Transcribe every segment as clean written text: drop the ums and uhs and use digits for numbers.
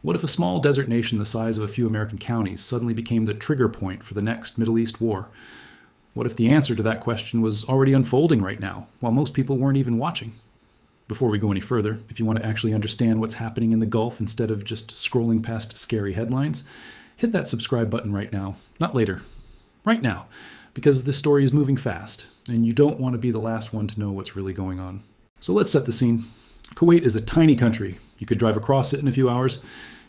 What if a small desert nation the size of a few American counties suddenly became the trigger point for the next Middle East war? What if the answer to that question was already unfolding right now, while most people weren't even watching? Before we go any further, if you want to actually understand what's happening in the Gulf instead of just scrolling past scary headlines, hit that subscribe button right now, not later. Right now, because this story is moving fast, and you don't want to be the last one to know what's really going on. So let's set the scene. Kuwait is a tiny country. You could drive across it in a few hours.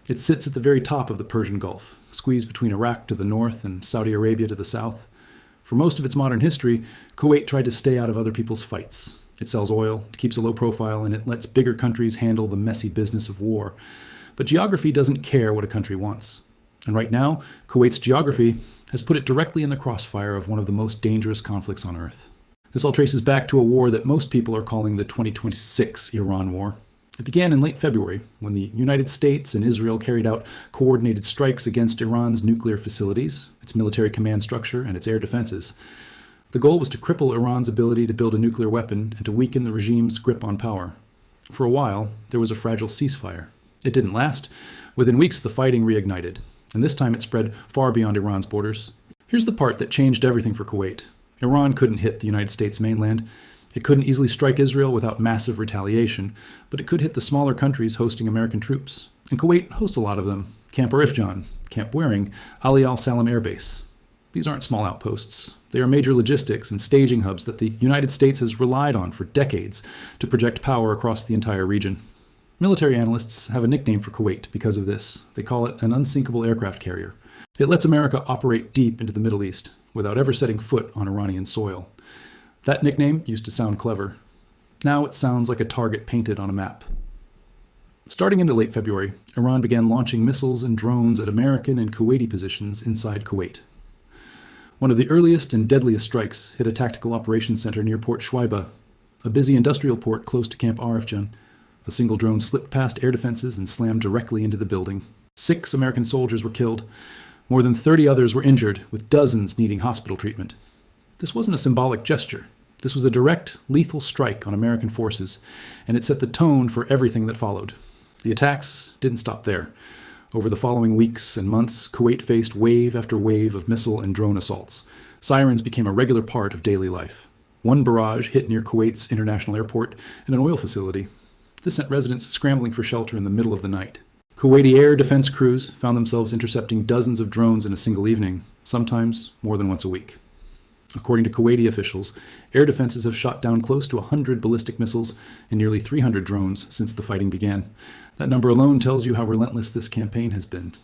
It sits at the very top of the Persian Gulf, squeezed between Iraq to the north and Saudi Arabia to the south. For most of its modern history, Kuwait tried to stay out of other people's fights. It sells oil, it keeps a low profile, and it lets bigger countries handle the messy business of war. But geography doesn't care what a country wants. And right now, Kuwait's geography has put it directly in the crossfire of one of the most dangerous conflicts on Earth. This all traces back to a war that most people are calling the 2026 Iran War. It began in late February, when the United States and Israel carried out coordinated strikes against Iran's nuclear facilities, its military command structure, and its air defenses. The goal was to cripple Iran's ability to build a nuclear weapon and to weaken the regime's grip on power. For a while, there was a fragile ceasefire. It didn't last. Within weeks, the fighting reignited, and this time it spread far beyond Iran's borders. Here's the part that changed everything for Kuwait. Iran couldn't hit the United States mainland. It couldn't easily strike Israel without massive retaliation, but it could hit the smaller countries hosting American troops. And Kuwait hosts a lot of them. Camp Arifjan, Camp Waring, Ali al-Salam Air Base. These aren't small outposts. They are major logistics and staging hubs that the United States has relied on for decades to project power across the entire region. Military analysts have a nickname for Kuwait because of this. They call it an unsinkable aircraft carrier. It lets America operate deep into the Middle East without ever setting foot on Iranian soil. That nickname used to sound clever. Now it sounds like a target painted on a map. Starting into late February, Iran began launching missiles and drones at American and Kuwaiti positions inside Kuwait. One of the earliest and deadliest strikes hit a tactical operations center near Port Shuaiba, a busy industrial port close to Camp Arifjan. A single drone slipped past air defenses and slammed directly into the building. 6 American soldiers were killed. More than 30 others were injured, with dozens needing hospital treatment. This wasn't a symbolic gesture. This was a direct, lethal strike on American forces, and it set the tone for everything that followed. The attacks didn't stop there. Over the following weeks and months, Kuwait faced wave after wave of missile and drone assaults. Sirens became a regular part of daily life. One barrage hit near Kuwait's international airport and an oil facility. This sent residents scrambling for shelter in the middle of the night. Kuwaiti air defense crews found themselves intercepting dozens of drones in a single evening, sometimes more than once a week. According to Kuwaiti officials, air defenses have shot down close to 100 ballistic missiles and nearly 300 drones since the fighting began. That number alone tells you how relentless this campaign has been.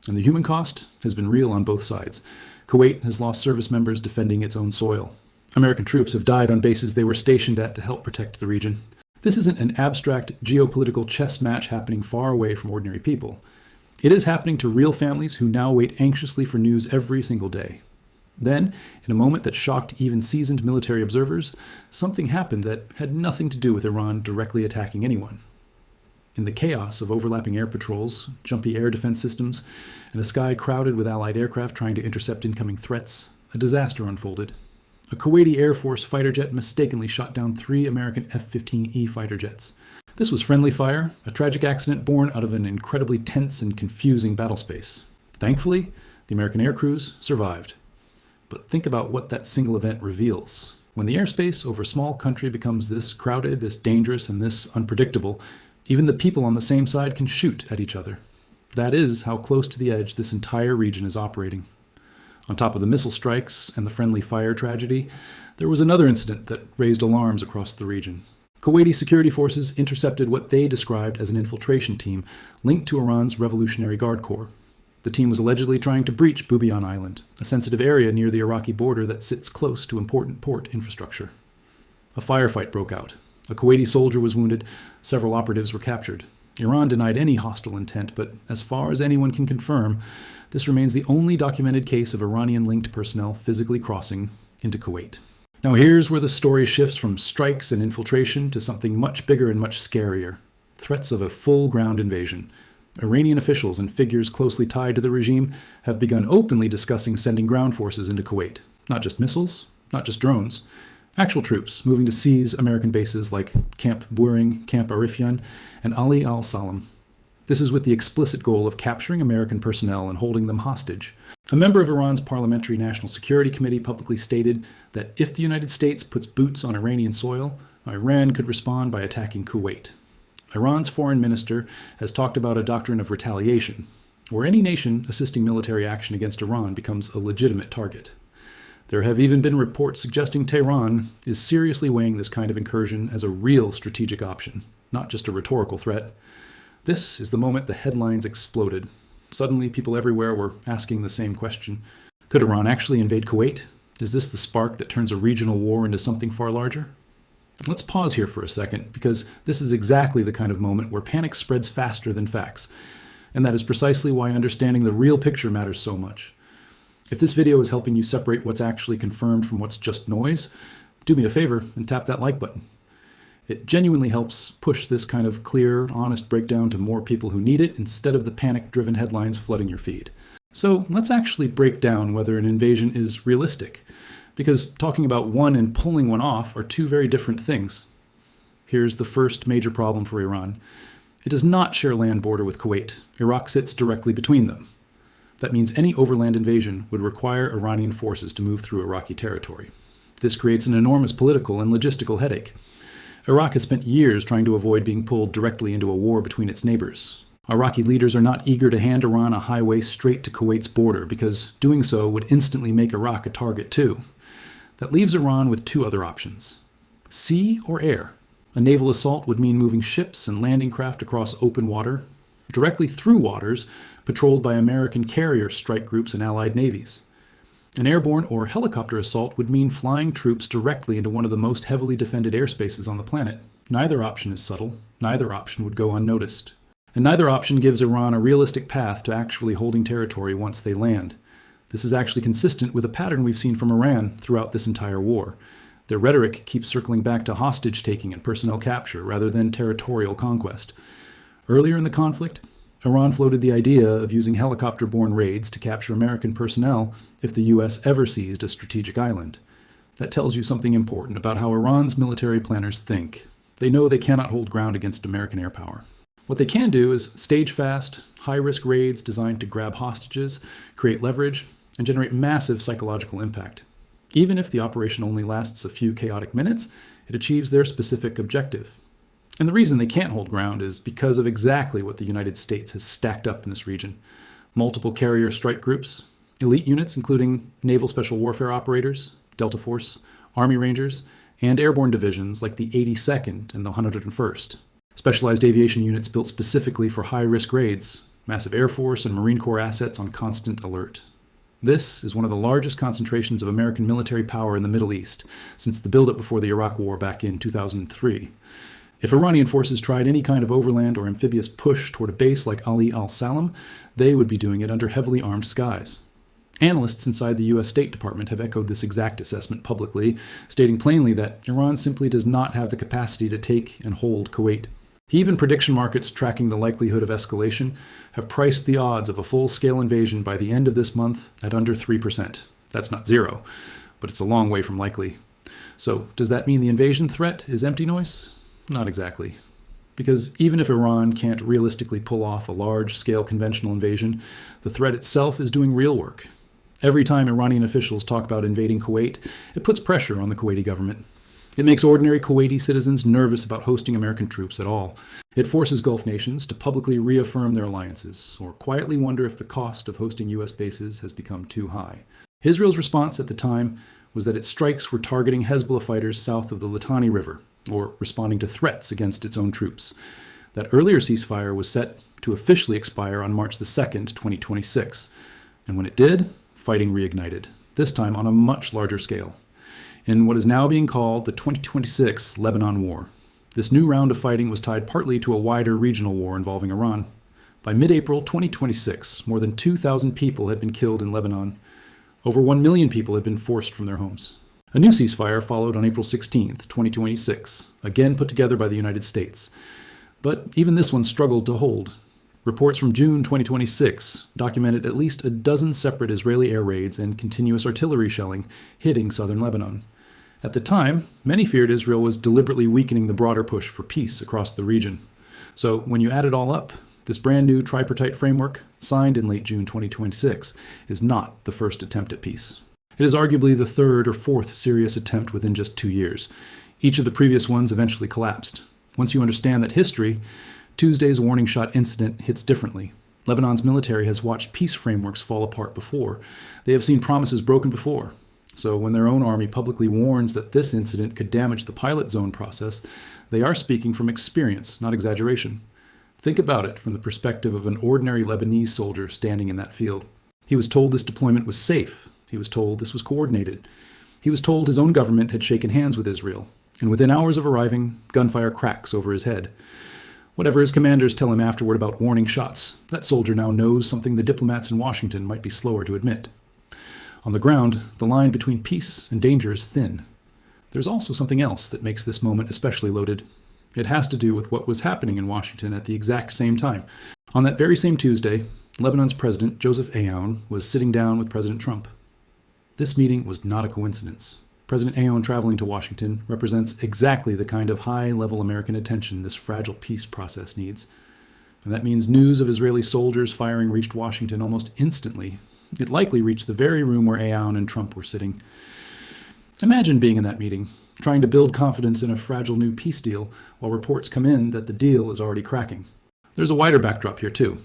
And the human cost has been real on both sides. Kuwait has lost service members defending its own soil. American troops have died on bases they were stationed at to help protect the region. This isn't an abstract geopolitical chess match happening far away from ordinary people. It is happening to real families who now wait anxiously for news every single day. Then, in a moment that shocked even seasoned military observers, something happened that had nothing to do with Iran directly attacking anyone. In the chaos of overlapping air patrols, jumpy air defense systems, and a sky crowded with Allied aircraft trying to intercept incoming threats, a disaster unfolded. A Kuwaiti Air Force fighter jet mistakenly shot down 3 American F-15E fighter jets. This was friendly fire, a tragic accident born out of an incredibly tense and confusing battle space. Thankfully, the American air crews survived. But think about what that single event reveals. When the airspace over a small country becomes this crowded, this dangerous, and this unpredictable, even the people on the same side can shoot at each other. That is how close to the edge this entire region is operating. On top of the missile strikes and the friendly fire tragedy, there was another incident that raised alarms across the region. Kuwaiti security forces intercepted what they described as an infiltration team linked to Iran's Revolutionary Guard Corps. The team was allegedly trying to breach Bubiyan Island, a sensitive area near the Iraqi border that sits close to important port infrastructure. A firefight broke out. A Kuwaiti soldier was wounded. Several operatives were captured. Iran denied any hostile intent, but as far as anyone can confirm, this remains the only documented case of Iranian-linked personnel physically crossing into Kuwait. Now here's where the story shifts from strikes and infiltration to something much bigger and much scarier: threats of a full ground invasion. Iranian officials and figures closely tied to the regime have begun openly discussing sending ground forces into Kuwait. Not just missiles, not just drones. Actual troops moving to seize American bases like Camp Waring, Camp Arifjan, and Ali al-Salam. This is with the explicit goal of capturing American personnel and holding them hostage. A member of Iran's Parliamentary National Security Committee publicly stated that if the United States puts boots on Iranian soil, Iran could respond by attacking Kuwait. Iran's foreign minister has talked about a doctrine of retaliation, where any nation assisting military action against Iran becomes a legitimate target. There have even been reports suggesting Tehran is seriously weighing this kind of incursion as a real strategic option, not just a rhetorical threat. This is the moment the headlines exploded. Suddenly, people everywhere were asking the same question. Could Iran actually invade Kuwait? Is this the spark that turns a regional war into something far larger? Let's pause here for a second, because this is exactly the kind of moment where panic spreads faster than facts. And that is precisely why understanding the real picture matters so much. If this video is helping you separate what's actually confirmed from what's just noise, do me a favor and tap that like button. It genuinely helps push this kind of clear, honest breakdown to more people who need it instead of the panic-driven headlines flooding your feed. So let's actually break down whether an invasion is realistic, because talking about one and pulling one off are two very different things. Here's the first major problem for Iran. It does not share land border with Kuwait. Iraq sits directly between them. That means any overland invasion would require Iranian forces to move through Iraqi territory. This creates an enormous political and logistical headache. Iraq has spent years trying to avoid being pulled directly into a war between its neighbors. Iraqi leaders are not eager to hand Iran a highway straight to Kuwait's border, because doing so would instantly make Iraq a target too. That leaves Iran with two other options: sea or air. A naval assault would mean moving ships and landing craft across open water, directly through waters patrolled by American carrier strike groups and allied navies. An airborne or helicopter assault would mean flying troops directly into one of the most heavily defended airspaces on the planet. Neither option is subtle, neither option would go unnoticed. And neither option gives Iran a realistic path to actually holding territory once they land. This is actually consistent with a pattern we've seen from Iran throughout this entire war. Their rhetoric keeps circling back to hostage-taking and personnel capture rather than territorial conquest. Earlier in the conflict, Iran floated the idea of using helicopter-borne raids to capture American personnel if the U.S. ever seized a strategic island. That tells you something important about how Iran's military planners think. They know they cannot hold ground against American air power. What they can do is stage fast, high-risk raids designed to grab hostages, create leverage, and generate massive psychological impact. Even if the operation only lasts a few chaotic minutes, it achieves their specific objective. And the reason they can't hold ground is because of exactly what the United States has stacked up in this region. Multiple carrier strike groups, elite units including Naval Special Warfare Operators, Delta Force, Army Rangers, and airborne divisions like the 82nd and the 101st. Specialized aviation units built specifically for high-risk raids, massive Air Force and Marine Corps assets on constant alert. This is one of the largest concentrations of American military power in the Middle East since the buildup before the Iraq War back in 2003. If Iranian forces tried any kind of overland or amphibious push toward a base like Ali al-Salam, they would be doing it under heavily armed skies. Analysts inside the U.S. State Department have echoed this exact assessment publicly, stating plainly that Iran simply does not have the capacity to take and hold Kuwait. Even prediction markets tracking the likelihood of escalation have priced the odds of a full-scale invasion by the end of this month at under 3%. That's not zero, but it's a long way from likely. So, does that mean the invasion threat is empty noise? Not exactly. Because even if Iran can't realistically pull off a large-scale conventional invasion, the threat itself is doing real work. Every time Iranian officials talk about invading Kuwait, it puts pressure on the Kuwaiti government. It makes ordinary Kuwaiti citizens nervous about hosting American troops at all. It forces Gulf nations to publicly reaffirm their alliances, or quietly wonder if the cost of hosting U.S. bases has become too high. Israel's response at the time was that its strikes were targeting Hezbollah fighters south of the Litani River, or responding to threats against its own troops. That earlier ceasefire was set to officially expire on March 2nd, 2026. And when it did, fighting reignited, this time on a much larger scale, in what is now being called the 2026 Lebanon War. This new round of fighting was tied partly to a wider regional war involving Iran. By mid-April 2026, more than 2,000 people had been killed in Lebanon. Over 1 million people had been forced from their homes. A new ceasefire followed on April 16, 2026, again put together by the United States. But even this one struggled to hold. Reports from June 2026 documented at least a dozen separate Israeli air raids and continuous artillery shelling hitting southern Lebanon. At the time, many feared Israel was deliberately weakening the broader push for peace across the region. So when you add it all up, This brand new tripartite framework, signed in late June 2026, is not the first attempt at peace. It is arguably the third or fourth serious attempt within just 2 years. Each of the previous ones eventually collapsed. Once you understand that history, Tuesday's warning shot incident hits differently. Lebanon's military has watched peace frameworks fall apart before. They have seen promises broken before. So when their own army publicly warns that this incident could damage the pilot zone process, they are speaking from experience, not exaggeration. Think about it from the perspective of an ordinary Lebanese soldier standing in that field. He was told this deployment was safe. He was told this was coordinated. He was told his own government had shaken hands with Israel. And within hours of arriving, gunfire cracks over his head. Whatever his commanders tell him afterward about warning shots, that soldier now knows something the diplomats in Washington might be slower to admit. On the ground, the line between peace and danger is thin. There's also something else that makes this moment especially loaded. It has to do with what was happening in Washington at the exact same time. On that very same Tuesday, Lebanon's president, Joseph Aoun, was sitting down with President Trump. This meeting was not a coincidence. President Aoun traveling to Washington represents exactly the kind of high-level American attention this fragile peace process needs. And that means news of Israeli soldiers firing reached Washington almost instantly. It likely reached the very room where Aoun and Trump were sitting. Imagine being in that meeting, trying to build confidence in a fragile new peace deal while reports come in that the deal is already cracking. There's a wider backdrop here, too.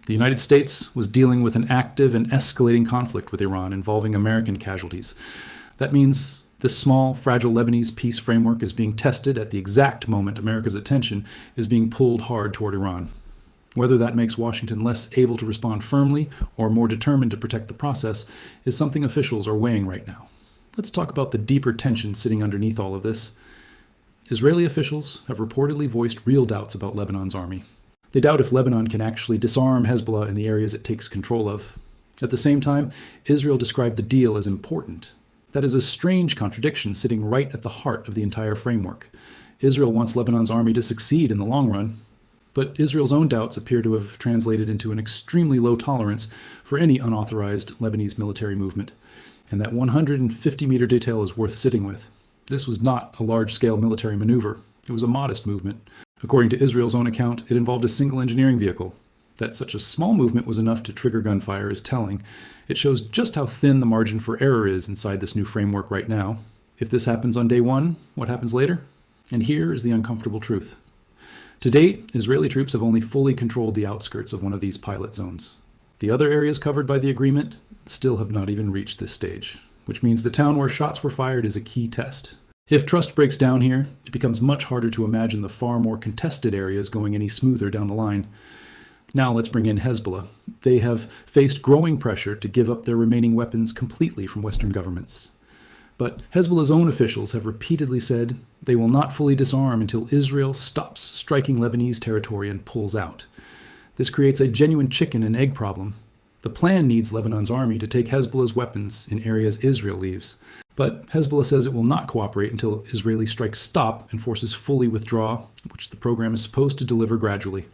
The United States was dealing with an active and escalating conflict with Iran involving American casualties. That means this small, fragile Lebanese peace framework is being tested at the exact moment America's attention is being pulled hard toward Iran. Whether that makes Washington less able to respond firmly or more determined to protect the process is something officials are weighing right now. Let's talk about the deeper tension sitting underneath all of this. Israeli officials have reportedly voiced real doubts about Lebanon's army. They doubt if Lebanon can actually disarm Hezbollah in the areas it takes control of. At the same time, Israel described the deal as important. That is a strange contradiction sitting right at the heart of the entire framework. Israel wants Lebanon's army to succeed in the long run, but Israel's own doubts appear to have translated into an extremely low tolerance for any unauthorized Lebanese military movement. And that 150-meter detail is worth sitting with. This was not a large-scale military maneuver. It was a modest movement. According to Israel's own account, it involved a single engineering vehicle. That such a small movement was enough to trigger gunfire is telling. It shows just how thin the margin for error is inside this new framework right now. If this happens on day one, what happens later? And here is the uncomfortable truth. To date, Israeli troops have only fully controlled the outskirts of one of these pilot zones. The other areas covered by the agreement still have not even reached this stage, which means the town where shots were fired is a key test. If trust breaks down here, it becomes much harder to imagine the far more contested areas going any smoother down the line. Now let's bring in Hezbollah. They have faced growing pressure to give up their remaining weapons completely from Western governments. But Hezbollah's own officials have repeatedly said they will not fully disarm until Israel stops striking Lebanese territory and pulls out. This creates a genuine chicken and egg problem. The plan needs Lebanon's army to take Hezbollah's weapons in areas Israel leaves. But Hezbollah says it will not cooperate until Israeli strikes stop and forces fully withdraw, which the program is supposed to deliver gradually.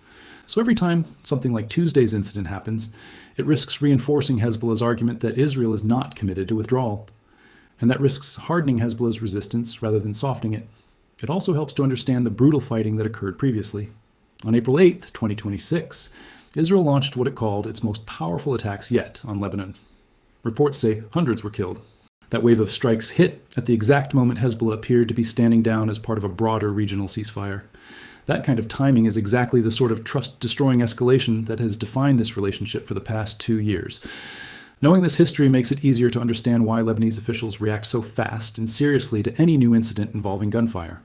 So every time something like Tuesday's incident happens, it risks reinforcing Hezbollah's argument that Israel is not committed to withdrawal. And that risks hardening Hezbollah's resistance rather than softening it. It also helps to understand the brutal fighting that occurred previously. On April 8, 2026, Israel launched what it called its most powerful attacks yet on Lebanon. Reports say hundreds were killed. That wave of strikes hit at the exact moment Hezbollah appeared to be standing down as part of a broader regional ceasefire. That kind of timing is exactly the sort of trust-destroying escalation that has defined this relationship for the past 2 years. Knowing this history makes it easier to understand why Lebanese officials react so fast and seriously to any new incident involving gunfire.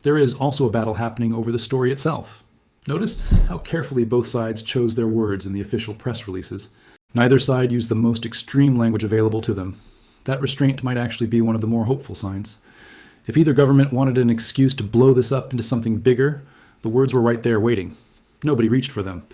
There is also a battle happening over the story itself. Notice how carefully both sides chose their words in the official press releases. Neither side used the most extreme language available to them. That restraint might actually be one of the more hopeful signs. If either government wanted an excuse to blow this up into something bigger, the words were right there waiting. Nobody reached for them.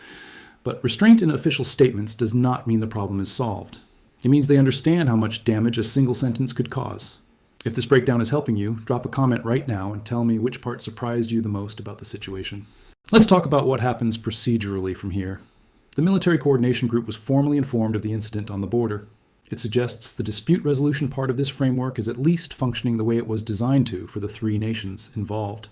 But restraint in official statements does not mean the problem is solved. It means they understand how much damage a single sentence could cause. If this breakdown is helping you, drop a comment right now and tell me which part surprised you the most about the situation. Let's talk about what happens procedurally from here. The military coordination group was formally informed of the incident on the border. It suggests the dispute resolution part of this framework is at least functioning the way it was designed to for the 3 nations involved.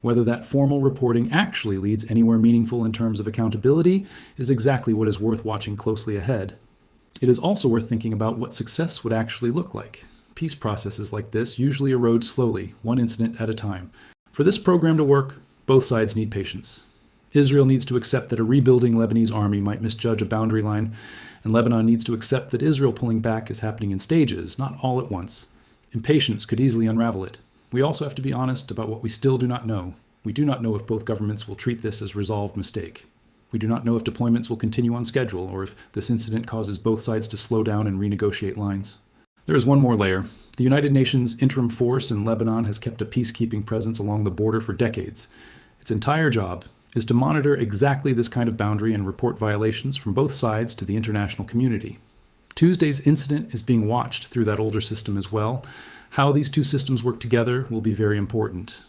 Whether that formal reporting actually leads anywhere meaningful in terms of accountability is exactly what is worth watching closely ahead. It is also worth thinking about what success would actually look like. Peace processes like this usually erode slowly, one incident at a time. For this program to work, both sides need patience. Israel needs to accept that a rebuilding Lebanese army might misjudge a boundary line, and Lebanon needs to accept that Israel pulling back is happening in stages, not all at once. Impatience could easily unravel it. We also have to be honest about what we still do not know. We do not know if both governments will treat this as a resolved mistake. We do not know if deployments will continue on schedule or if this incident causes both sides to slow down and renegotiate lines. There is one more layer. The United Nations interim force in Lebanon has kept a peacekeeping presence along the border for decades. Its entire job is to monitor exactly this kind of boundary and report violations from both sides to the international community. Tuesday's incident is being watched through that older system as well. How these two systems work together will be very important.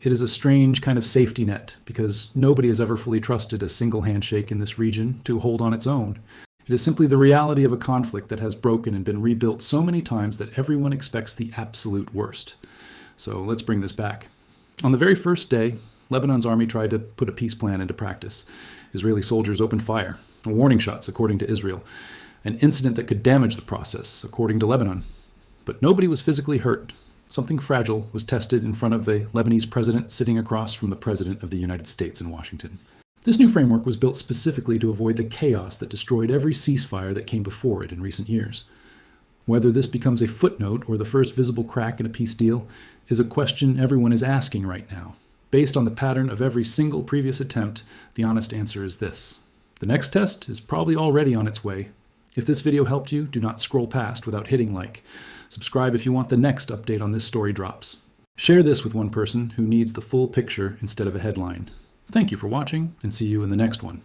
It is a strange kind of safety net because nobody has ever fully trusted a single handshake in this region to hold on its own. It is simply the reality of a conflict that has broken and been rebuilt so many times that everyone expects the absolute worst. So let's bring this back. On the very first day, Lebanon's army tried to put a peace plan into practice. Israeli soldiers opened fire, warning shots according to Israel, an incident that could damage the process according to Lebanon. But nobody was physically hurt. Something fragile was tested in front of the Lebanese president sitting across from the President of the United States in Washington. This new framework was built specifically to avoid the chaos that destroyed every ceasefire that came before it in recent years. Whether this becomes a footnote or the first visible crack in a peace deal is a question everyone is asking right now. Based on the pattern of every single previous attempt, the honest answer is this. The next test is probably already on its way. If this video helped you, do not scroll past without hitting like. Subscribe if you want the next update on this story drops. Share this with one person who needs the full picture instead of a headline. Thank you for watching, and see you in the next one.